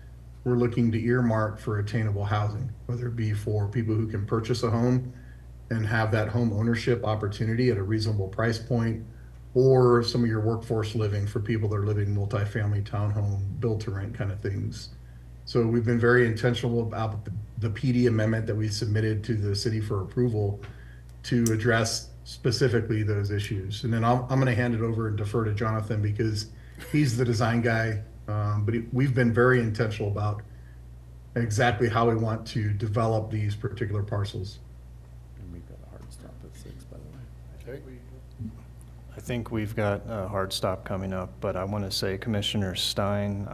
we're looking to earmark for attainable housing, whether it be for people who can purchase a home and have that home ownership opportunity at a reasonable price point, or some of your workforce living for people that are living multifamily, townhome, build to rent kind of things. So we've been very intentional about the PD amendment that we submitted to the city for approval to address specifically those issues. And then I'm going to hand it over and defer to Jonathan because he's the design guy. But we've been very intentional about exactly how we want to develop these particular parcels. And we've got a hard stop at 6, by the way. Okay. I think we've got a hard stop coming up, but I want to say, Commissioner Stein,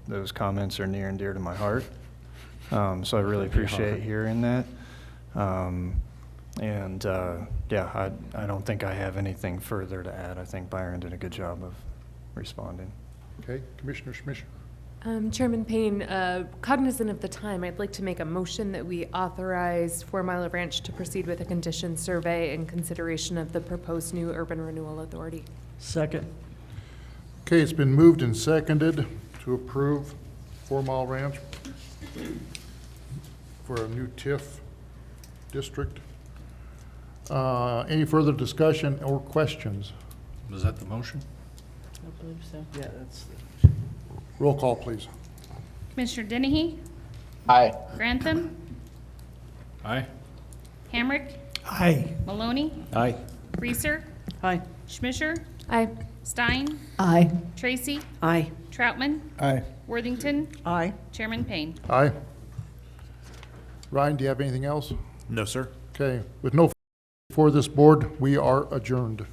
those comments are near and dear to my heart. So I really appreciate hearing that. Yeah, I don't think I have anything further to add. I think Byron did a good job of responding. Okay, Commissioner Schmischer. Chairman Payne, cognizant of the time, I'd like to make a motion that we authorize 4 Mile Ranch to proceed with a condition survey in consideration of the proposed new urban renewal authority. Second. Okay, it's been moved and seconded to approve 4 Mile Ranch for a new TIF district. Any further discussion or questions? Was that the motion? I believe so. Yeah, that's. Roll call, please. Commissioner Dennehy? Aye. Grantham? Aye. Hamrick? Aye. Maloney? Aye. Reeser? Aye. Schmisher? Aye. Stein? Aye. Tracy? Aye. Troutman? Aye. Worthington? Aye. Chairman Payne? Aye. Ryan, do you have anything else? No, sir. Okay, with no for this board, we are adjourned.